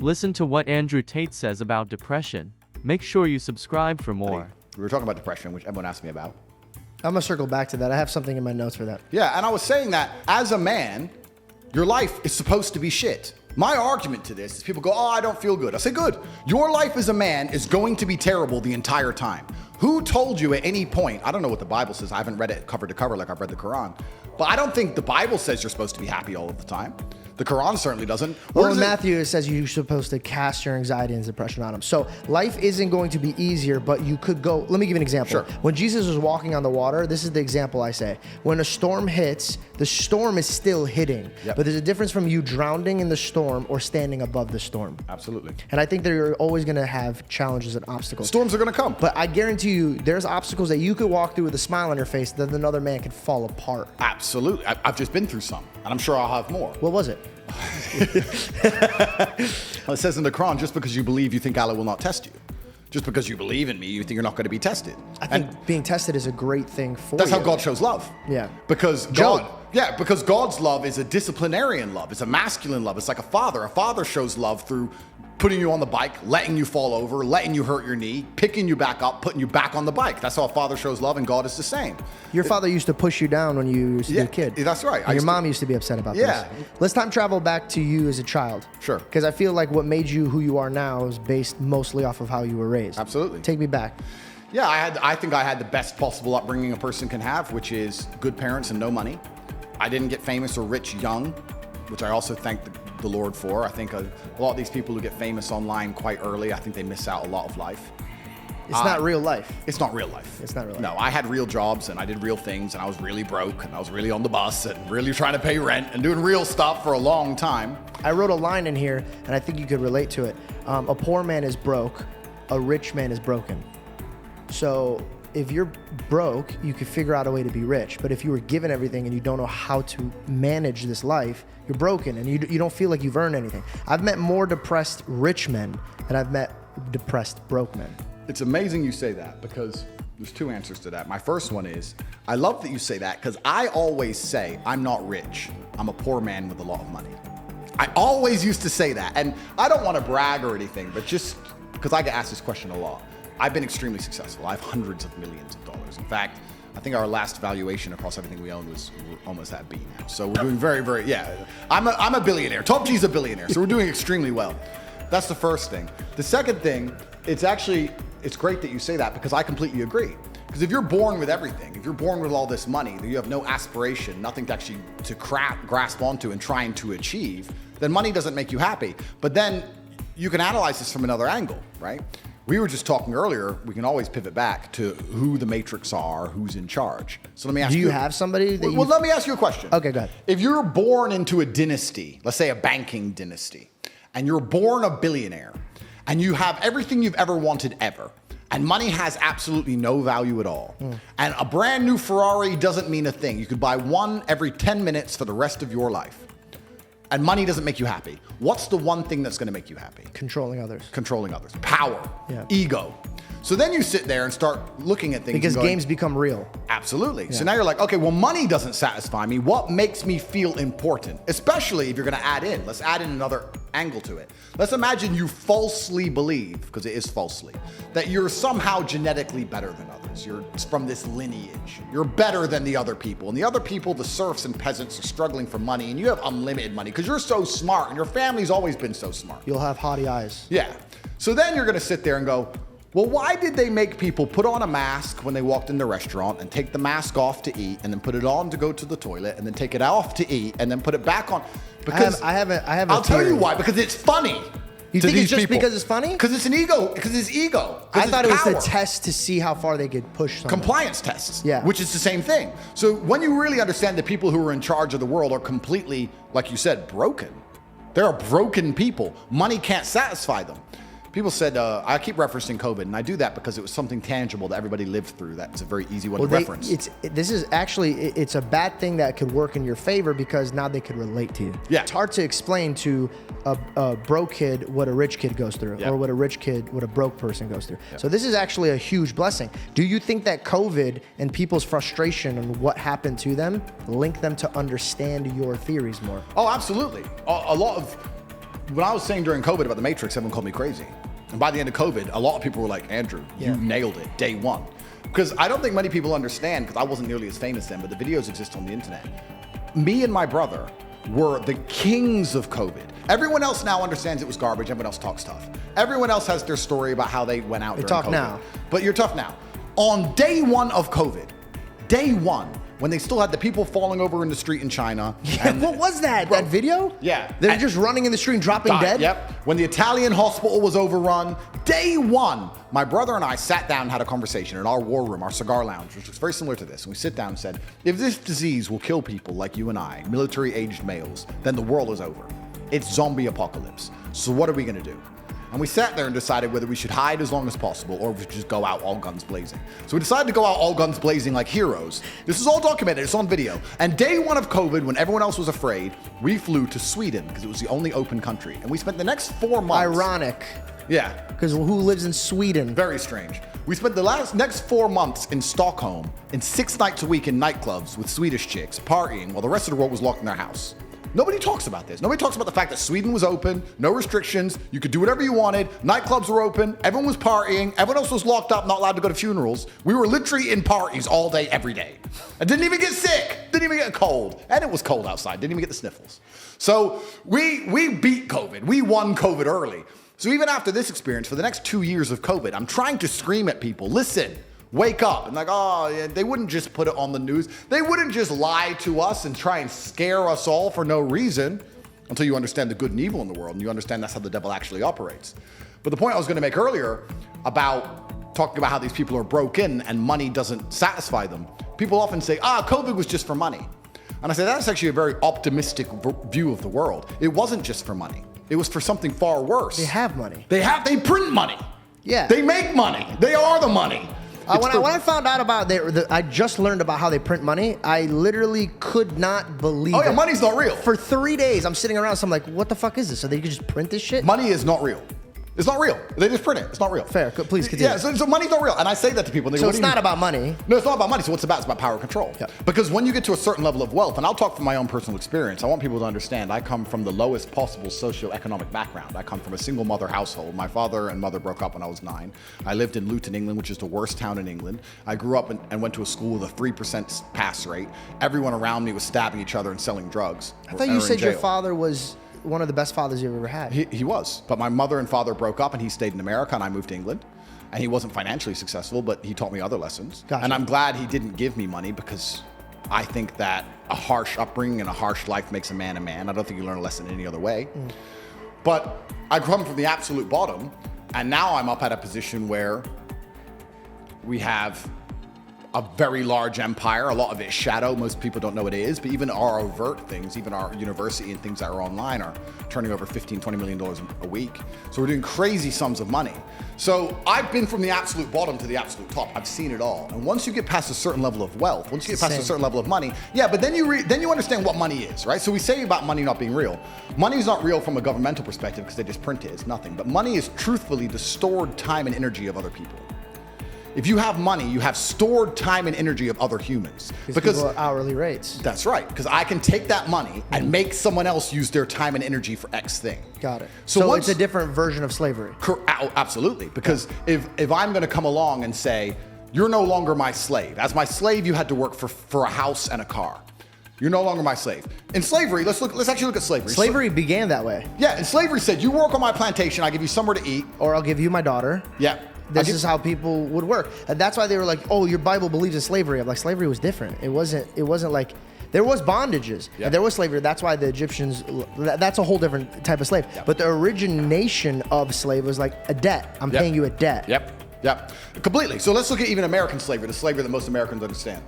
Listen to what Andrew Tate says about depression. Make sure you subscribe for more. We were talking about depression, which everyone asked me about. I'm gonna circle back to that. I have something in my notes for that. Yeah, and I was saying that as a man, your life is supposed to be shit. My argument to this is people go, oh, I don't feel good. I say, good. Your life as a man is going to be terrible the entire time. Who told you at any point, I don't know what the Bible says. I haven't read it cover to cover like I've read the Quran, but I don't think the Bible says you're supposed to be happy all of the time. The Quran certainly doesn't. Well, in Matthew, it says you're supposed to cast your anxiety and depression on him. So life isn't going to be easier, but you could go. Let me give you an example. Sure. When Jesus was walking on the water, this is the example I say. When a storm hits, the storm is still hitting. Yep. But there's a difference from you drowning in the storm or standing above the storm. Absolutely. And I think that you're always going to have challenges and obstacles. Storms are going to come. But I guarantee you, there's obstacles that you could walk through with a smile on your face that another man could fall apart. Absolutely. I've just been through some, and I'm sure I'll have more. What was it? Well, it says in the Quran, just because you believe, you think Allah will not test you. Just because you believe in me, you think you're not going to be tested. I think being tested is a great thing for That's you. how God shows love. Yeah. Because Job. because God's love is a disciplinarian love. It's a masculine love. It's like a father. A father shows love through putting you on the bike, letting you fall over, letting you hurt your knee, picking you back up, putting you back on the bike. That's how a father shows love, and God is the same. Your father used to push you down when you used to be a kid. That's right. And your mom used to be upset about Yeah. this. Let's time travel back to you as a child. Sure. Because I feel like what made you who you are now is based mostly off of how you were raised. Absolutely. Take me back. Yeah, I think I had the best possible upbringing a person can have, which is good parents and no money. I didn't get famous or rich young, which I also thank the Lord for. I think a lot of these people who get famous online quite early, I think they miss out a lot of life. It's not real life. It's not real life. It's not real life. No, I had real jobs and I did real things, and I was really broke and I was really on the bus and really trying to pay rent and doing real stuff for a long time. I wrote a line in here, and I think you could relate to it. A poor man is broke. A rich man is broken. So if you're broke, you could figure out a way to be rich. But if you were given everything and you don't know how to manage this life, you're broken and you don't feel like you've earned anything. I've met more depressed rich men than I've met depressed broke men. It's amazing you say that, because there's two answers to that. My first one is, I love that you say that, because I always say I'm not rich. I'm a poor man with a lot of money. I always used to say that. And I don't want to brag or anything, but just because I get asked this question a lot. I've been extremely successful. I have hundreds of millions of dollars. In fact, I think our last valuation across everything we own was almost at B now. So we're doing very, very, yeah. I'm a billionaire. Top G's a billionaire. So we're doing extremely well. That's the first thing. The second thing, it's great that you say that, because I completely agree. Because if you're born with everything, if you're born with all this money, you have no aspiration, nothing to actually grasp onto and trying to achieve, then money doesn't make you happy. But then you can analyze this from another angle, right? We were just talking earlier, we can always pivot back to who the matrix are, who's in charge. So let me ask you. Do you have somebody that Well, let me ask you a question. Okay, go ahead. If you're born into a dynasty, let's say a banking dynasty, and you're born a billionaire, and you have everything you've ever wanted ever, and money has absolutely no value at all, and a brand new Ferrari doesn't mean a thing. You could buy one every 10 minutes for the rest of your life, and money doesn't make you happy. What's the one thing that's going to make you happy? Controlling others. Controlling others. Power. Yeah. Ego. So then you sit there and start looking at things. Because and going, games become real. Absolutely. Yeah. So now you're like, okay, well, money doesn't satisfy me. What makes me feel important? Especially if you're going to add in. Let's add in another angle to it. Let's imagine you falsely believe, because it is falsely, that you're somehow genetically better than others. You're from this lineage. You're better than the other people. And the other people, the serfs and peasants, are struggling for money, and you have unlimited money because you're so smart and your family's always been so smart. You'll have haughty eyes. Yeah. So then you're going to sit there and go, well, why did they make people put on a mask when they walked in the restaurant and take the mask off to eat and then put it on to go to the toilet and then take it off to eat and then put it back on? Because I have a I'll tell you theory. why. Because it's funny. You to think these it's just people. because it's funny? Because it's an ego. Because it's ego. I thought it was power. the test to see how far they could push something. Compliance tests. Yeah. Which is the same thing. So when you really understand that people who are in charge of the world are completely, like you said, broken. There are broken people. Money can't satisfy them. People said, I keep referencing COVID, and I do that because it was something tangible that everybody lived through. That's a very easy one to reference. This is actually, it's a bad thing that could work in your favor because now they could relate to you. Yeah. It's hard to explain to a broke kid what a rich kid goes through, Yeah. or what a broke person goes through. Yeah. So this is actually a huge blessing. Do you think that COVID and people's frustration and what happened to them link them to understand your theories more? Oh, absolutely. A lot of when I was saying during COVID about the Matrix, everyone called me crazy. And by the end of COVID, a lot of people were like, Andrew, you nailed it, day one. Because I don't think many people understand, because I wasn't nearly as famous then, but the videos exist on the internet. Me and my brother were the kings of COVID. Everyone else now understands it was garbage. Everyone else talks tough. Everyone else has their story about how they went out during tough COVID. now. But you're tough now. On day one of COVID, day one, when they still had the people falling over in the street in China. Yeah, what was that? Bro, that video? Yeah. They're just running in the street and dropping dead? Yep. When the Italian hospital was overrun, day one, my brother and I sat down and had a conversation in our war room, our cigar lounge, which was very similar to this. And we sit down and said, if this disease will kill people like you and I, military-aged males, then the world is over. It's zombie apocalypse. So what are we going to do? And we sat there and decided whether we should hide as long as possible or if we should just go out all guns blazing. So we decided to go out all guns blazing like heroes. This is all documented, it's on video. And day one of COVID, when everyone else was afraid, we flew to Sweden because it was the only open country. And we spent the next 4 months. Ironic. Yeah. Because who lives in Sweden? Very strange. We spent the next 4 months in Stockholm, in 6 nights a week in nightclubs with Swedish chicks, partying while the rest of the world was locked in their house. Nobody talks about this. Nobody talks about the fact that Sweden was open, no restrictions, you could do whatever you wanted, nightclubs were open, everyone was partying, everyone else was locked up, not allowed to go to funerals. We were literally in parties all day, every day. I didn't even get sick, didn't even get a cold, and it was cold outside, didn't even get the sniffles. So we beat COVID, we won COVID early. So even after this experience, for the next 2 years of COVID, I'm trying to scream at people, listen, wake up. And like, oh, yeah, they wouldn't just put it on the news. They wouldn't just lie to us and try and scare us all for no reason until you understand the good and evil in the world and you understand that's how the devil actually operates. But the point I was going to make earlier about talking about how these people are broken and money doesn't satisfy them, people often say, COVID was just for money. And I say that's actually a very optimistic view of the world. It wasn't just for money. It was for something far worse. They have money. They print money. Yeah. They make money. They are the money. When I found out about I just learned about how they print money. I literally could not believe it. Oh yeah, money's not real. For 3 days, I'm sitting around, so I'm like, what the fuck is this? So they could just print this shit? Money is not real. It's not real. They just print it. It's not real. Fair. Please continue. Yeah, so money's not real. And I say that to people. And they so go, it's not about money. No, it's not about money. So what's it about? It's about power and control. Yeah. Because when you get to a certain level of wealth, and I'll talk from my own personal experience, I want people to understand I come from the lowest possible socioeconomic background. I come from a single mother household. My father and mother broke up when I was 9. I lived in Luton, England, which is the worst town in England. I grew up and went to a school with a 3% pass rate. Everyone around me was stabbing each other and selling drugs. I thought you said your father was one of the best fathers you've ever had. He was, but my mother and father broke up and he stayed in America and I moved to England. And he wasn't financially successful, but he taught me other lessons. Gotcha. And I'm glad he didn't give me money because I think that a harsh upbringing and a harsh life makes a man a man. I don't think you learn a lesson any other way. But I come from the absolute bottom and now I'm up at a position where we have a very large empire. A lot of it is shadow. Most people don't know what it is, but even our overt things, even our university and things that are online are turning over $15-20 million a week. So we're doing crazy sums of money. So I've been from the absolute bottom to the absolute top. I've seen it all. And once you get past a certain level of wealth, once you get past a certain level of money, yeah, but then you understand what money is, right? So we say about money not being real. Money is not real from a governmental perspective because they just print it. It's nothing. But money is truthfully the stored time and energy of other people. If you have money, you have stored time and energy of other humans. Because people are hourly rates. That's right. Because I can take that money and make someone else use their time and energy for X thing. Got it. So it's a different version of slavery. Absolutely. Because if I'm going to come along and say, you're no longer my slave. As my slave, you had to work for a house and a car. You're no longer my slave. In slavery, let's actually look at slavery. Slavery began that way. Yeah, and slavery said, you work on my plantation, I give you somewhere to eat. Or I'll give you my daughter. Yeah. This is how people would work. And that's why they were like, oh, your Bible believes in slavery. I'm like, slavery was different. It wasn't like, there was bondages. Yep. And there was slavery. That's why the Egyptians, that's a whole different type of slave. Yep. But the origination of slave was like a debt. I'm paying you a debt. Yep. Completely. So let's look at even American slavery, the slavery that most Americans understand.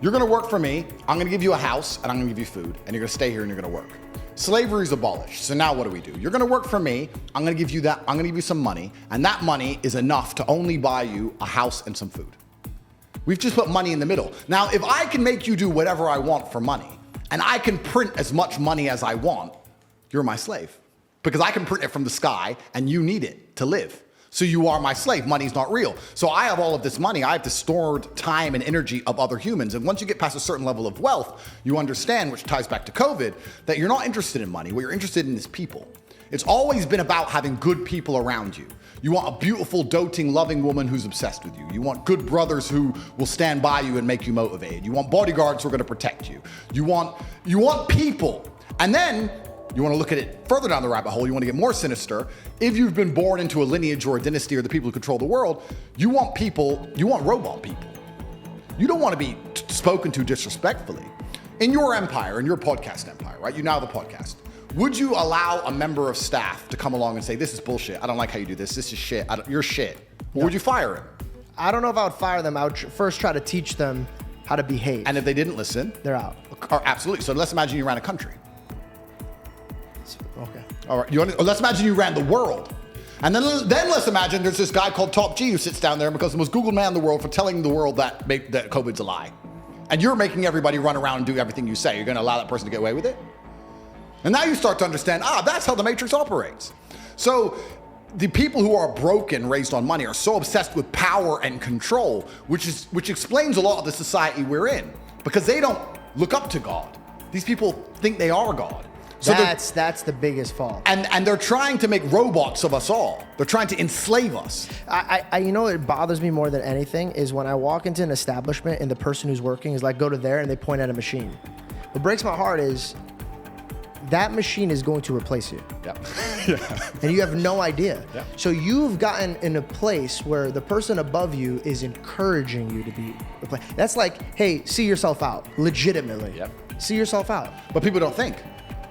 You're going to work for me. I'm going to give you a house and I'm going to give you food and you're going to stay here and you're going to work. Slavery is abolished. So now what do? You're going to work for me. I'm going to give you that. I'm going to give you some money. And that money is enough to only buy you a house and some food. We've just put money in the middle. Now, if I can make you do whatever I want for money and I can print as much money as I want, you're my slave. Because I can print it from the sky and you need it to live. So you are my slave. Money's not real. So I have all of this money. I have the stored time and energy of other humans. And once you get past a certain level of wealth, you understand, which ties back to COVID, that you're not interested in money. What you're interested in is people. It's always been about having good people around you. You want a beautiful, doting, loving woman who's obsessed with you. You want good brothers who will stand by you and make you motivated. You want bodyguards who are going to protect you. You want people. And then you want to look at it further down the rabbit hole. You want to get more sinister. If you've been born into a lineage or a dynasty or the people who control the world, you want robot people. You don't want to be spoken to disrespectfully. In your empire, in your podcast empire, right? You now have a podcast. Would you allow a member of staff to come along and say, this is bullshit, I don't like how you do this, this is shit, you're shit? Or would you fire him? I don't know if I would fire them. I would first try to teach them how to behave. And if they didn't listen? They're out. Absolutely. So let's imagine you ran a country. Okay. All right. Let's imagine you ran the world. And then let's imagine there's this guy called Top G who sits down there and becomes the most Googled man in the world for telling the world that COVID's a lie. And you're making everybody run around and do everything you say. You're going to allow that person to get away with it? And now you start to understand, that's how the Matrix operates. So the people who are broken, raised on money, are so obsessed with power and control, which explains a lot of the society we're in, because they don't look up to God. These people think they are God. So that's the biggest fault. And they're trying to make robots of us all. They're trying to enslave us. You know what bothers me more than anything is when I walk into an establishment and the person who's working is like, go to there, and they point at a machine. What breaks my heart is that machine is going to replace you. Yep. And you have no idea. Yep. So you've gotten in a place where the person above you is encouraging you to be replaced. That's like, hey, see yourself out, legitimately. Yep. See yourself out. But people don't think.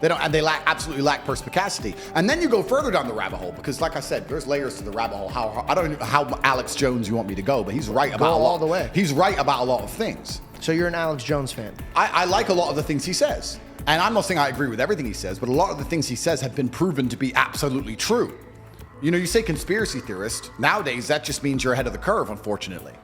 They don't, and they absolutely lack perspicacity. And then you go further down the rabbit hole, because like I said, there's layers to the rabbit hole. I don't know how Alex Jones you want me to go, but he's right about a lot. All the way. He's right about a lot of things. So you're an Alex Jones fan? I like a lot of the things he says. And I'm not saying I agree with everything he says, but a lot of the things he says have been proven to be absolutely true. You know, you say conspiracy theorist, nowadays that just means you're ahead of the curve, unfortunately.